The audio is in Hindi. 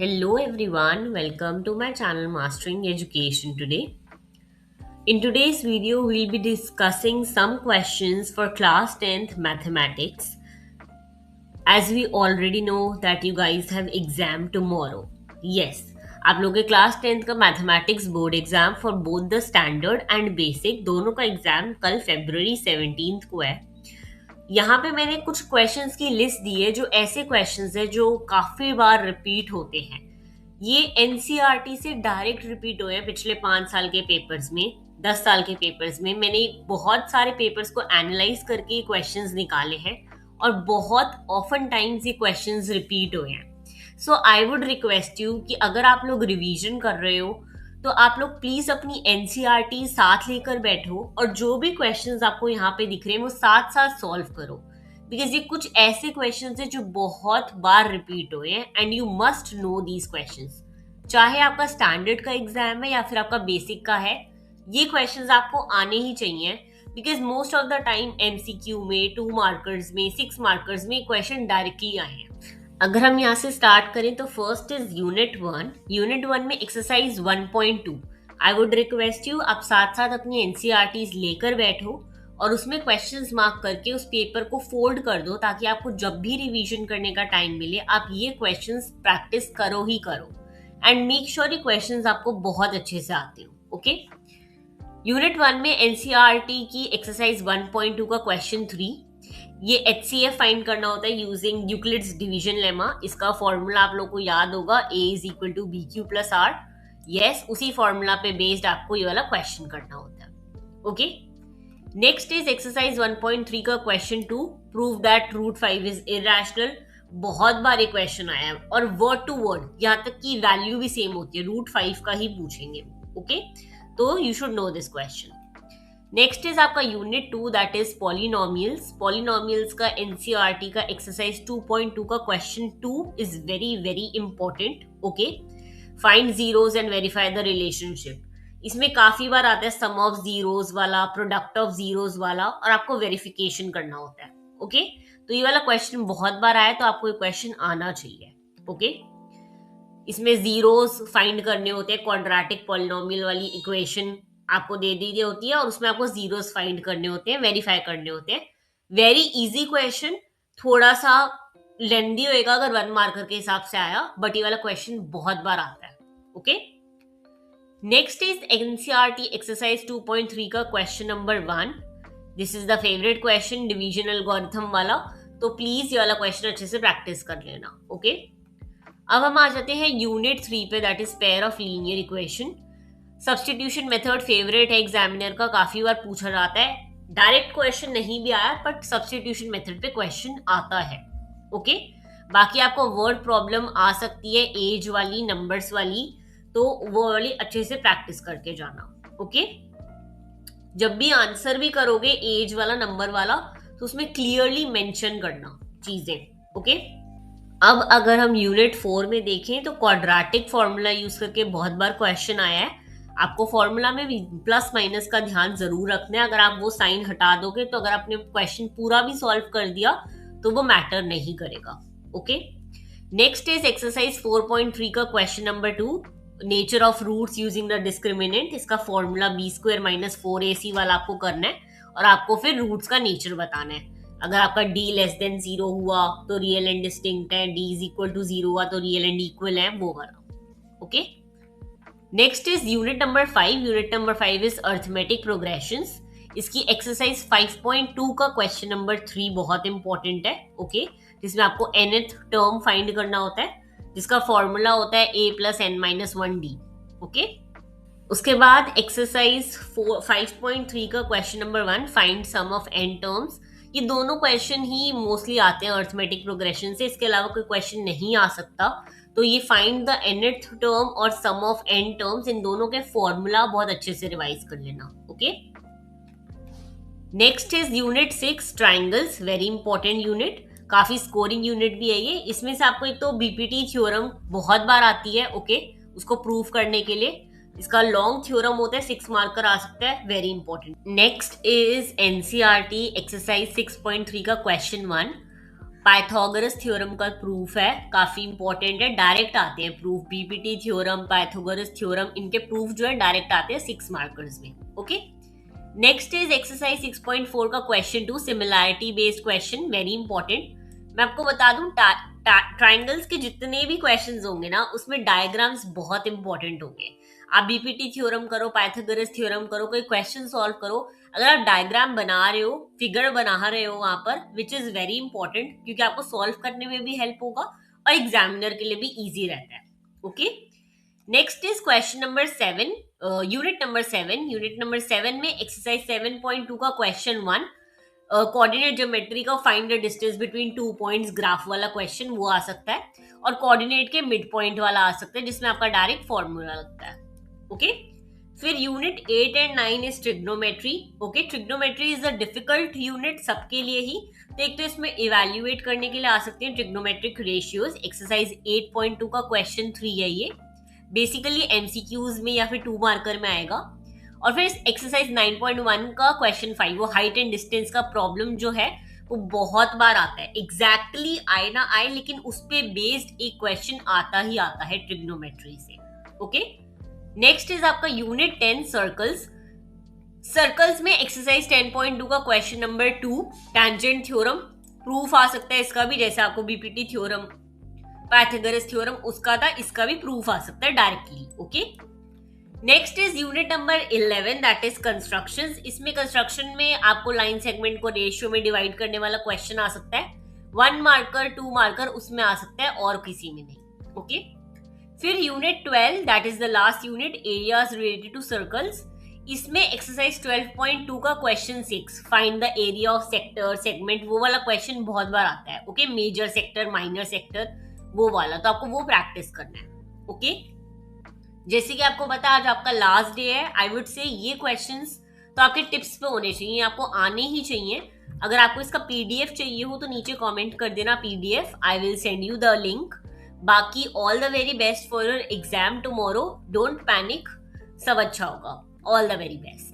Hello everyone, welcome to my channel Mastering Education today. In today's video, we'll be discussing some questions for class 10th mathematics. As we already know that you guys have exam tomorrow. Yes, आप लोग के क्लास 10th का mathematics board exam for both the standard and basic दोनों का एग्जाम कल February 17 को है। यहाँ पे मैंने कुछ क्वेश्चंस की लिस्ट दी है जो ऐसे क्वेश्चंस है जो काफी बार रिपीट होते हैं। ये एनसीईआरटी से डायरेक्ट रिपीट हुए हैं पिछले 5 साल के पेपर्स में, 10 साल के पेपर्स में। मैंने बहुत सारे पेपर्स को एनालाइज करके ये क्वेश्चंस निकाले हैं और बहुत ऑफन टाइम्स ये क्वेश्चंस रिपीट हुए हैं। सो आई वुड रिक्वेस्ट यू कि अगर आप लोग रिवीजन कर रहे हो तो आप लोग प्लीज अपनी एनसीईआरटी साथ लेकर बैठो और जो भी क्वेश्चंस आपको यहाँ पे दिख रहे हैं वो साथ साथ सॉल्व करो, बिकॉज ये कुछ ऐसे क्वेश्चंस हैं जो बहुत बार रिपीट हुए हैं and you must know these questions. चाहे आपका स्टैंडर्ड का एग्जाम है या फिर आपका बेसिक का है, ये क्वेश्चंस आपको आने ही चाहिए, because most of the time MCQ में 2 मार्कर्स में 6 मार्कर्स में क्वेश्चन डायरेक्टली आए हैं। अगर हम यहाँ से स्टार्ट करें तो फर्स्ट इज यूनिट 1 में exercise 1.2। I would request you आप साथ साथ अपनी एनसीईआरटीज लेकर बैठो और उसमें क्वेश्चंस मार्क करके उस पेपर को फोल्ड कर दो ताकि आपको जब भी रिवीजन करने का टाइम मिले आप ये क्वेश्चंस प्रैक्टिस करो ही करो एंड मेक श्योर ये क्वेश्चंस आपको बहुत अच्छे से आते हो। ओके, यूनिट 1 में एनसीईआरटी की एक्सरसाइज 1.2 का क्वेश्चन 3, ये HCF फाइंड करना होता है यूजिंग यूक्लिड्स डिवीजन लेमा। इसका फॉर्मूला आप लोग को याद होगा, A = BQ + R। यस, उसी फॉर्मूला पे बेस्ड आपको ये वाला क्वेश्चन करना होता है। ओके, नेक्स्ट इज एक्सरसाइज 1.3 का question 2, prove that √5 is irrational. बहुत बार ये क्वेश्चन आया है और वर्ड टू वर्ड यहाँ तक की वैल्यू भी सेम होती है, √5 का ही पूछेंगे। ओके, तो you should know this question. Next is आपका यूनिट 2 दैट इज पॉलिनोमियल्स का एनसीईआरटी का एक्सरसाइज 2.2 का question 2 is very very important. Okay, find zeros and verify the relationship. इसमें काफी बार आता है सम ऑफ जीरोस वाला, प्रोडक्ट ऑफ जीरोस वाला, और आपको वेरिफिकेशन करना होता है। ओके, तो ये वाला क्वेश्चन बहुत बार आया तो आपको ये क्वेश्चन आना चाहिए। ओके, इसमें जीरोस फाइंड करने होते हैं, क्वाड्रेटिक पॉलिनोमियल वाली इक्वेशन आपको दे दी होती है और उसमें आपको जीरोस फाइंड करने होते हैं, वेरीफाई करने होते हैं। वेरी इजी क्वेश्चन, थोड़ा सा लेंदी होएगा अगर 1 मार्कर के हिसाब से आया, बट ये वाला क्वेश्चन बहुत बार आता है। Okay, next is NCERT exercise 2.3 का question number 1। This is the favourite question, division algorithm वाला, तो प्लीज ये वाला क्वेश्चन अच्छे से प्रैक्टिस कर लेना। ओके, अब हम आ जाते हैं यूनिट 3 पे, that is pair of linear equation. Substitution method favourite है एग्जामिनर का, काफी बार पूछा जाता है। डायरेक्ट क्वेश्चन नहीं भी आया बट सब्स्टिट्यूशन मेथड पे क्वेश्चन आता है। ओके, बाकी आपको वर्ड प्रॉब्लम आ सकती है, एज वाली, नंबर्स वाली, तो वो वाली अच्छे से प्रैक्टिस करके जाना। ओके, जब भी आंसर भी करोगे एज वाला, नंबर वाला, तो उसमें क्लियरली मेंशन करना चीजें। ओके, अब अगर हम यूनिट 4 में देखें तो क्वाड्रेटिक फॉर्मूला यूज करके बहुत बार क्वेश्चन आया है। आपको फॉर्मूला में भी प्लस माइनस का ध्यान जरूर रखना है। अगर आप वो साइन हटा दोगे तो अगर आपने क्वेश्चन पूरा भी सॉल्व कर दिया तो वो मैटर नहीं करेगा। ओके, नेक्स्ट इज एक्सरसाइज 4.3 का question number 2, nature of roots using the discriminant. इसका फॉर्मूला B² - 4AC वाला आपको करना है और आपको फिर रूट्स का नेचर बताना है। अगर आपका D < 0 हुआ तो रियल एंड डिस्टिंक्ट है, D = 0 हुआ तो रियल एंड इक्वल है, वो वाला। Okay, next is unit number 5 is arithmetic progressions. इसकी एक्सरसाइज 5.2 का क्वेश्चन नंबर 3 बहुत इंपॉर्टेंट है। ओके, जिसमें आपको nth टर्म फाइंड करना होता है जिसका फॉर्मूला होता है A + n - 1D। ओके, उसके बाद एक्सरसाइज 5.3 का question number 1, find sum of n terms. ये दोनों क्वेश्चन ही मोस्टली आते हैं अर्थमेटिक प्रोग्रेशन से, इसके अलावा कोई क्वेश्चन नहीं आ सकता। तो ये फाइंड द nth टर्म और सम ऑफ n टर्म्स, इन दोनों के फॉर्मूला बहुत अच्छे से रिवाइज कर लेना। Okay, next is unit 6 triangles, very important unit, काफी स्कोरिंग यूनिट भी है ये। इसमें से आपको एक तो बीपीटी थ्योरम बहुत बार आती है। ओके, उसको प्रूव करने के लिए इसका लॉन्ग थ्योरम होता है, 6 मार्कर आ सकता है, very important. Next is NCERT exercise 6.3 का क्वेश्चन 1, पाइथागोरस थ्योरम का प्रूफ है, काफी इंपॉर्टेंट है, डायरेक्ट आते हैं proof. BPT theorem, Pythagoras theorem, इनके प्रूफ जो है डायरेक्ट आते हैं 6 मार्कर्स में। ओके, नेक्स्ट इज एक्सरसाइज 6.4 का question 2, similarity based question, very important. मैं आपको बता दूं, ट्राइंगल्स के जितने भी क्वेश्चंस होंगे ना, उसमें डायग्राम्स बहुत इंपॉर्टेंट होंगे। आप बीपीटी थ्योरम करो, पाइथागोरस थ्योरम करो, कोई क्वेश्चन सॉल्व करो, अगर आप डायग्राम बना रहे हो, फिगर बना रहे हो वहां पर, विच इज वेरी इंपॉर्टेंट, क्योंकि आपको सॉल्व करने में भी हेल्प होगा और एग्जामिनर के लिए भी इजी रहता है। Okay, next is question number 7, unit number 7। Unit number 7 में एक्सरसाइज 7.2 का क्वेश्चन 1, कोऑर्डिनेट ज्योमेट्री का find the distance between 2 points, graph वाला क्वेश्चन वो आ सकता है, और कोऑर्डिनेट के मिड पॉइंट वाला आ सकता है, जिसमें आपका डायरेक्ट फॉर्मूला लगता है। ओके, फिर unit 8 and 9 is trigonometry. Okay, trigonometry is a difficult unit सबके लिए ही, तो एक तो इसमें इवेल्युएट करने के लिए आ सकते हैं ट्रिग्नोमेट्रिक रेशियोज। एक्सरसाइज 8.2 का क्वेश्चन 3 है ये, बेसिकली एमसीक्यूज में या फिर 2 मार्कर में आएगा। और फिर एक्सरसाइज 9.1 का क्वेश्चन 5, वो हाइट एंड डिस्टेंस का प्रॉब्लम जो है वो बहुत बार आता है, एग्जैक्टली आए ना आए, लेकिन उस पे बेस्ड एक क्वेश्चन आता ही आता है ट्रिग्नोमेट्री से। ओके, नेक्स्ट इज आपका यूनिट 10, सर्कल्स। सर्कल्स में एक्सरसाइज 10.2 का question number 2, tangent theorem, proof आ सकता है इसका भी, जैसे आपको बीपीटी थ्योरम, पाइथागोरस थ्योरम उसका था, इसका भी प्रूफ आ सकता है directly. Okay, next is unit number 11, that is constructions. इसमें कंस्ट्रक्शन में आपको लाइन सेगमेंट को रेशियो में डिवाइड करने वाला क्वेश्चन आ सकता है, 1 मार्कर 2 मार्कर उसमें आ सकता है, और किसी में नहीं। ओके, फिर unit 12, that is the last unit, areas related to circles. इसमें एक्सरसाइज 12.2 का question 6, find the area of sector, segment, वो वाला क्वेश्चन बहुत बार आता है। Okay, major sector, minor sector, वो वाला, तो आपको वो प्रैक्टिस करना है। ओके, जैसे कि आपको पता आज आपका लास्ट डे है, आई वुड से ये क्वेश्चंस तो आपके टिप्स पे होने चाहिए, आपको आने ही चाहिए। अगर आपको इसका पीडीएफ चाहिए हो तो नीचे कमेंट कर देना PDF, I will send you the link. बाकी all the very best for your exam tomorrow, don't panic, सब अच्छा होगा, ऑल द वेरी बेस्ट।